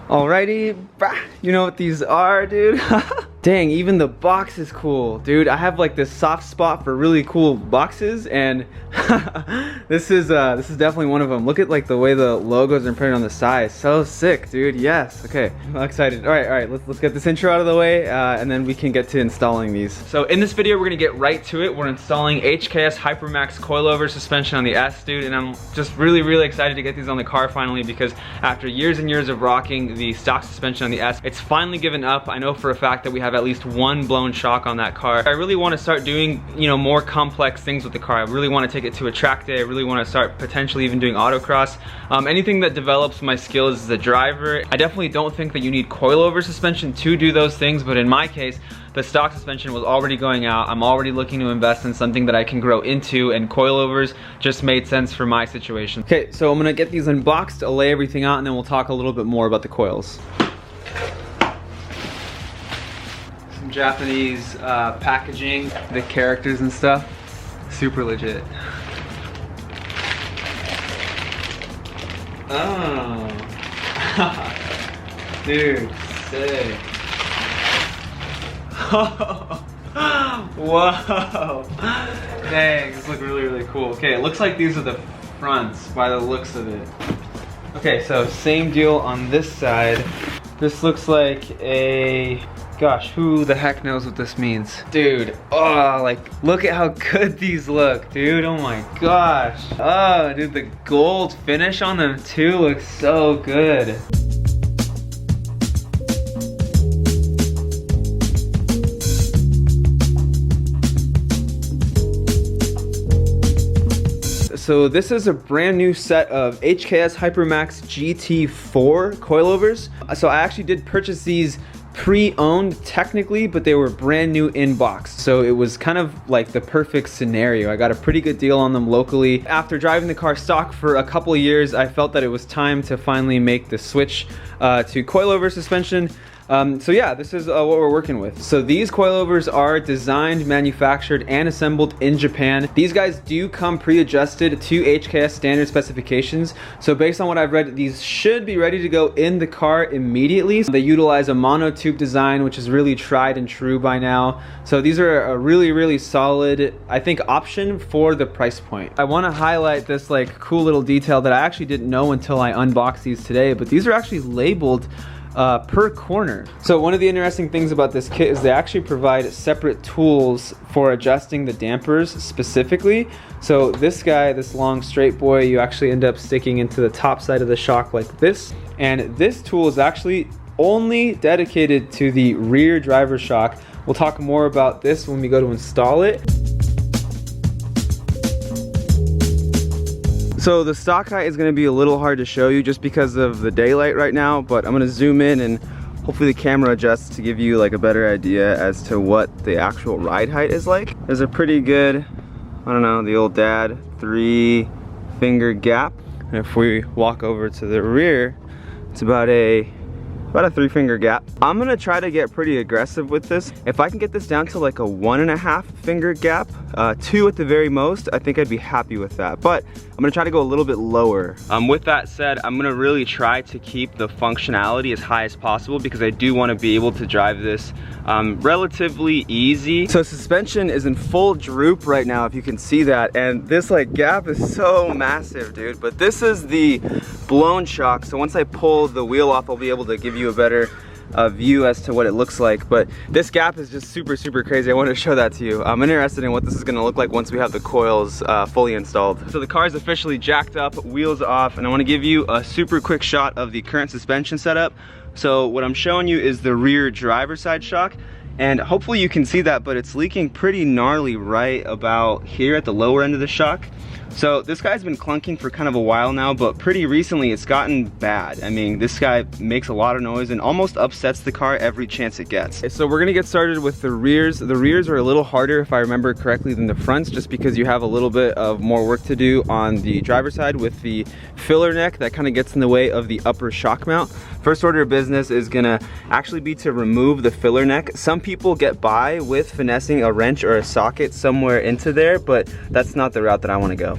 Alrighty, you know what these are, dude. Dang, even the box is cool, dude. I have like this soft spot for really cool boxes, and this is definitely one of them. Look at like the way the logos are printed on the side. So sick, dude. Yes. Okay, I'm excited. All right. Let's get this intro out of the way, and then we can get to installing these. So in this video, we're gonna get right to it. We're installing HKS Hypermax coilover suspension on the S, dude, and I'm just really excited to get these on the car finally, because after years and years of rocking the stock suspension on the S, it's finally given up. I know for a fact that we have at least one blown shock on that car. I really want to start doing, more complex things with the car. I really want to take it to a track day. I really want to start potentially even doing autocross. Anything that develops my skills as a driver. I definitely don't think that you need coilover suspension to do those things, but in my case, the stock suspension was already going out. I'm already looking to invest in something that I can grow into, and coilovers just made sense for my situation. Okay, so I'm gonna get these unboxed, I'll lay everything out, and then we'll talk a little bit more about the coils. Some Japanese packaging, the characters and stuff, super legit. Oh, dude, sick. Whoa, dang, this looks really cool. Okay, it looks like these are the fronts by the looks of it. Okay, so same deal on this side. This looks like a, gosh, who the heck knows what this means? Dude, oh, like, look at how good these look, dude. Oh my gosh. Oh, dude, the gold finish on them too looks so good. So this is a brand new set of HKS Hypermax GT4 coilovers. So I actually did purchase these pre-owned technically, but they were brand new in box. So it was kind of like the perfect scenario. I got a pretty good deal on them locally. After driving the car stock for a couple of years, I felt that it was time to finally make the switch to coilover suspension. So yeah, this is what we're working with. So these coilovers are designed, manufactured, and assembled in Japan. These guys do come pre-adjusted to HKS standard specifications. So based on what I've read, these should be ready to go in the car immediately. They utilize a monotube design, which is really tried and true by now. So these are a really solid, I think, option for the price point. I want to highlight this like cool little detail that I actually didn't know until I unboxed these today, but these are actually labeled per corner. So one of the interesting things about this kit is they actually provide separate tools for adjusting the dampers specifically. So this guy, this long straight boy, you actually end up sticking into the top side of the shock like this. And this tool is actually only dedicated to the rear driver shock. We'll talk more about this when we go to install it. So the stock height is going to be a little hard to show you just because of the daylight right now, but I'm going to zoom in and hopefully the camera adjusts to give you like a better idea as to what the actual ride height is like. There's a pretty good, I don't know, the old dad 3-finger gap. And if we walk over to the rear, it's about a 3-finger gap. I'm gonna try to get pretty aggressive with this. If I can get this down to like a 1.5-finger gap, 2 at the very most, I think I'd be happy with that. But I'm gonna try to go a little bit lower. With that said, I'm gonna really try to keep the functionality as high as possible because I do wanna be able to drive this relatively easy. So suspension is in full droop right now, if you can see that. And this like gap is so massive, dude. But this is the blown shock. So once I pull the wheel off, I'll be able to give you a better view as to what it looks like. But this gap is just super crazy. I wanted to show that to you. I'm interested in what this is gonna look like once we have the coils fully installed. So the car is officially jacked up, wheels off, and I wanna give you a super quick shot of the current suspension setup. So what I'm showing you is the rear driver side shock, and hopefully you can see that, but it's leaking pretty gnarly right about here at the lower end of the shock. So this guy's been clunking for kind of a while now, but pretty recently it's gotten bad. I mean, this guy makes a lot of noise and almost upsets the car every chance it gets. So we're gonna get started with the rears. The rears are a little harder, if I remember correctly, than the fronts, just because you have a little bit of more work to do on the driver's side with the filler neck that kind of gets in the way of the upper shock mount. First order of business is gonna actually be to remove the filler neck. Some people get by with finessing a wrench or a socket somewhere into there, but that's not the route that I wanna go.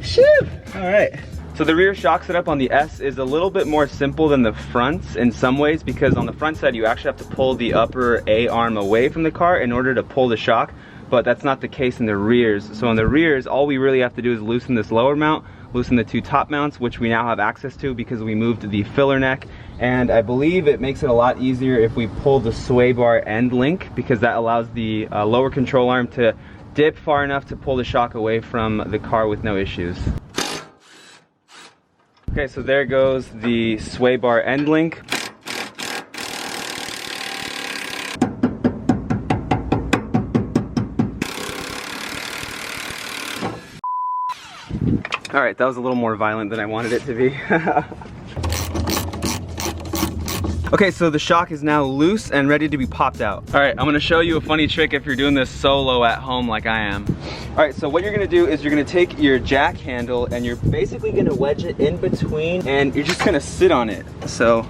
Shoot! All right. So the rear shock setup on the S is a little bit more simple than the fronts in some ways, because on the front side you actually have to pull the upper A arm away from the car in order to pull the shock, but that's not the case in the rears. So in the rears, all we really have to do is loosen this lower mount, loosen the two top mounts, which we now have access to because we moved the filler neck, and I believe it makes it a lot easier if we pull the sway bar end link, because that allows the lower control arm to dip far enough to pull the shock away from the car with no issues. Okay, so there goes the sway bar end link. All right, that was a little more violent than I wanted it to be. Okay, so the shock is now loose and ready to be popped out. All right, I'm gonna show you a funny trick if you're doing this solo at home like I am. All right, so what you're gonna do is you're gonna take your jack handle and you're basically gonna wedge it in between, and you're just gonna sit on it. So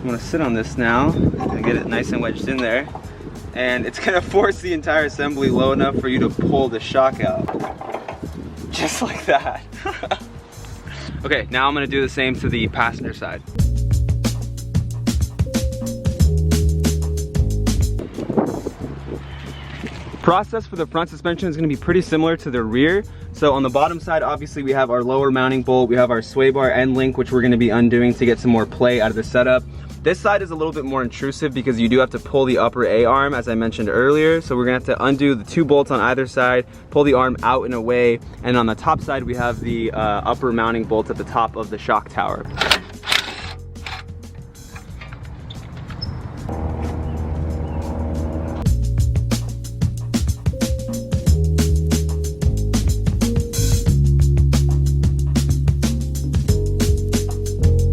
I'm gonna sit on this now and get it nice and wedged in there. And it's gonna force the entire assembly low enough for you to pull the shock out. Just like that. Okay, now I'm gonna do the same to the passenger side. Process for the front suspension is going to be pretty similar to the rear. So on the bottom side, obviously we have our lower mounting bolt, we have our sway bar end link, which we're going to be undoing to get some more play out of the setup. This side is a little bit more intrusive because you do have to pull the upper A arm, as I mentioned earlier. So we're going to have to undo the two bolts on either side, pull the arm out and away, and on the top side we have the upper mounting bolt at the top of the shock tower.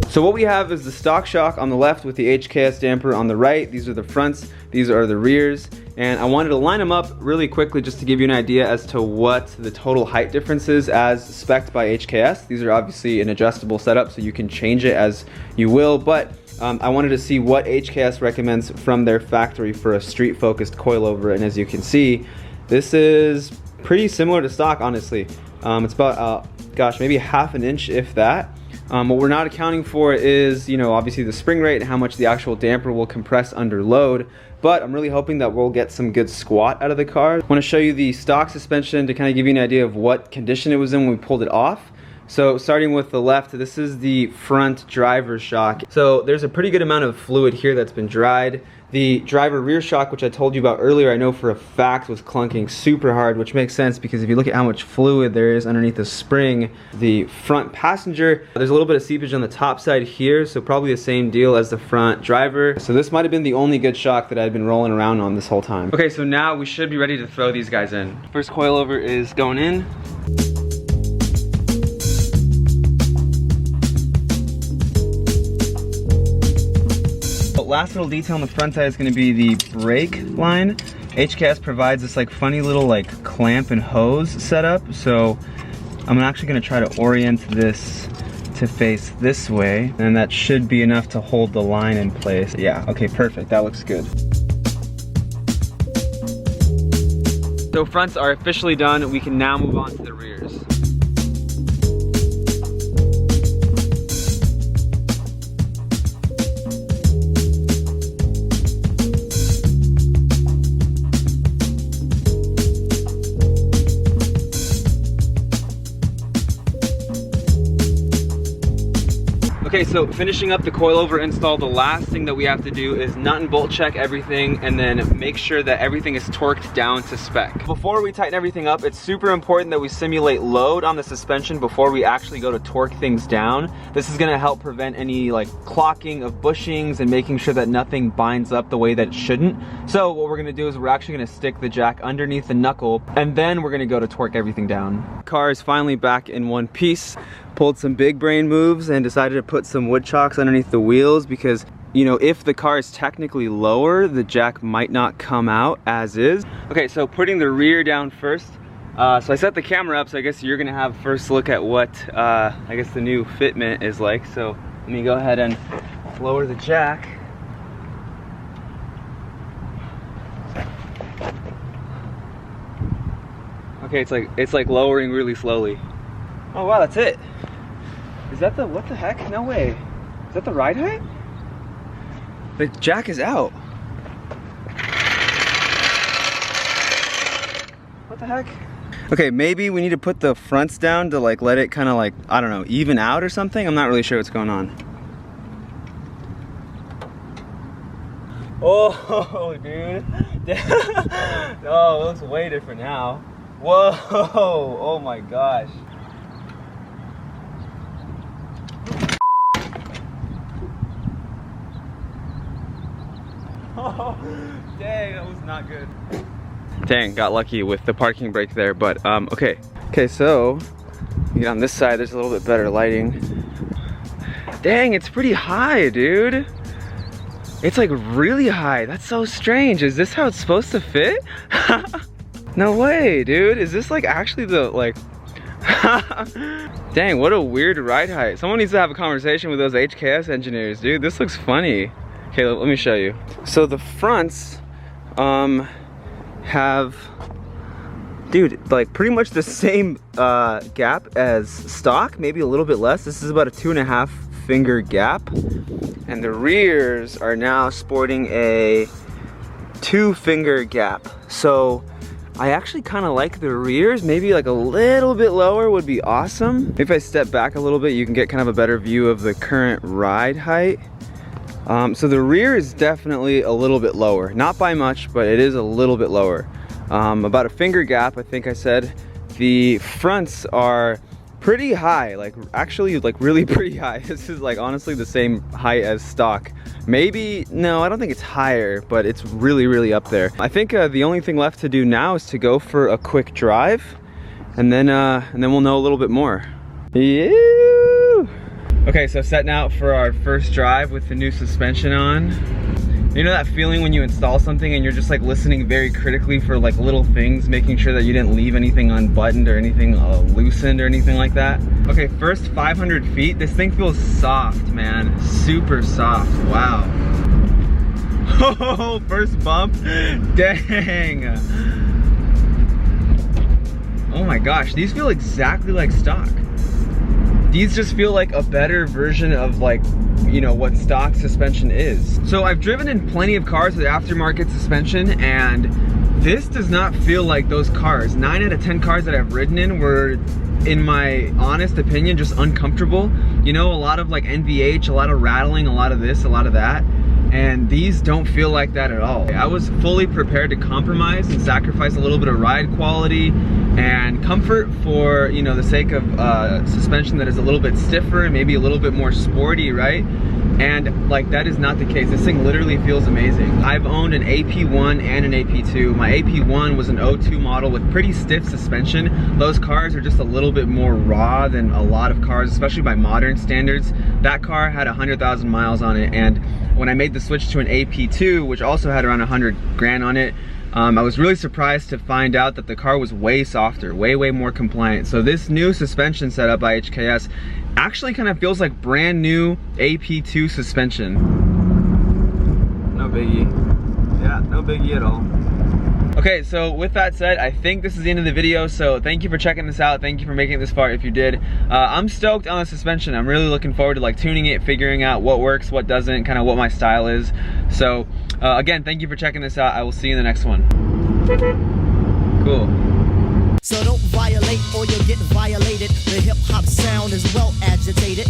So what we have is the stock shock on the left with the HKS damper on the right. These are the fronts, these are the rears. And I wanted to line them up really quickly just to give you an idea as to what the total height difference is as spec'd by HKS. These are obviously an adjustable setup, so you can change it as you will, but I wanted to see what HKS recommends from their factory for a street-focused coilover, and as you can see, this is pretty similar to stock, honestly. It's about, gosh, maybe ½ an inch, if that. What we're not accounting for is, obviously the spring rate and how much the actual damper will compress under load, but I'm really hoping that we'll get some good squat out of the car. I want to show you the stock suspension to kind of give you an idea of what condition it was in when we pulled it off. So starting with the left, this is the front driver shock. So there's a pretty good amount of fluid here that's been dried. The driver rear shock, which I told you about earlier, I know for a fact was clunking super hard, which makes sense because if you look at how much fluid there is underneath the spring, the front passenger, there's a little bit of seepage on the top side here, so probably the same deal as the front driver. So this might have been the only good shock that I'd been rolling around on this whole time. Okay, so now we should be ready to throw these guys in. First coilover is going in. Last little detail on the front side is going to be the brake line. HKS provides this funny little clamp and hose setup, so I'm actually going to try to orient this to face this way, and that should be enough to hold the line in place. Yeah, okay, perfect, that looks good. So fronts are officially done. We can now move on to the rears. Okay, so finishing up the coilover install, the last thing that we have to do is nut and bolt check everything and then make sure that everything is torqued down to spec. Before we tighten everything up, it's super important that we simulate load on the suspension before we actually go to torque things down. This is gonna help prevent any clocking of bushings and making sure that nothing binds up the way that it shouldn't. So what we're gonna do is we're actually gonna stick the jack underneath the knuckle and then we're gonna go to torque everything down. Car is finally back in one piece. Pulled some big brain moves and decided to put some wood chocks underneath the wheels because, if the car is technically lower, the jack might not come out as is. Okay, so putting the rear down first. So I set the camera up, so I guess you're gonna have first look at what, I guess the new fitment is like. So let me go ahead and lower the jack. Okay, it's like lowering really slowly. Oh wow, that's it. Is that the, what the heck? No way. Is that the ride height? The jack is out. What the heck? Okay, maybe we need to put the fronts down to like let it kind of like, I don't know, even out or something. I'm not really sure what's going on. Oh, dude. Oh, it looks way different now. Whoa, oh my gosh. Oh, dang, that was not good. Dang, got lucky with the parking brake there, but okay. Okay, so you get on this side, there's a little bit better lighting. Dang, it's pretty high, dude. It's like really high. That's so strange. Is this how it's supposed to fit? No way, dude. Is this like actually the like dang, what a weird ride height. Someone needs to have a conversation with those HKS engineers, dude. This looks funny. Okay, let me show you. So the fronts have, dude, like pretty much the same gap as stock, maybe a little bit less. This is about a 2.5 finger gap. And the rears are now sporting a 2 finger gap. So I actually kind of like the rears. Maybe like a little bit lower would be awesome. If I step back a little bit, you can get kind of a better view of the current ride height. So the rear is definitely a little bit lower. Not by much, but it is a little bit lower. About a finger gap, I think I said. The fronts are pretty high, like actually like really pretty high. This is like honestly the same height as stock. Maybe, no, I don't think it's higher, but it's really, really up there. I think the only thing left to do now is to go for a quick drive, and then we'll know a little bit more. Yeah. Okay, so setting out for our first drive with the new suspension on. You know that feeling when you install something and you're just like listening very critically for like little things, making sure that you didn't leave anything unbuttoned or anything loosened or anything like that? Okay, first 500 feet, this thing feels soft, man. Super soft, wow. Oh, first bump, dang. Oh my gosh, these feel exactly like stock. These just feel like a better version of like, you know, what stock suspension is. So I've driven in plenty of cars with aftermarket suspension, and this does not feel like those cars. 9 out of 10 cars that I've ridden in were, in my honest opinion, just uncomfortable. You know, a lot of like NVH, a lot of rattling, a lot of this, a lot of that. And these don't feel like that at all. I was fully prepared to compromise and sacrifice a little bit of ride quality and comfort for, you know, the sake of suspension that is a little bit stiffer and maybe a little bit more sporty, right? And like, that is not the case. This thing literally feels amazing. I've owned an AP1 and an AP2. My AP1 was an 02 model with pretty stiff suspension. Those cars are just a little bit more raw than a lot of cars, especially by modern standards. That car had 100,000 miles on it, and when I made the switch to an AP2, which also had around 100 grand on it, I was really surprised to find out that the car was way softer, way more compliant. So this new suspension setup by HKS actually kind of feels like brand new AP2 suspension. No biggie. Yeah, no biggie at all. Okay, so with that said, I think this is the end of the video, so thank you for checking this out. Thank you for making it this far if you did. I'm stoked on the suspension. I'm really looking forward to like tuning it, figuring out what works, what doesn't, kind of what my style is. So again, thank you for checking this out. I will see you in the next one. Cool. So don't violate or you'll get violated. The hip hop sound is well agitated.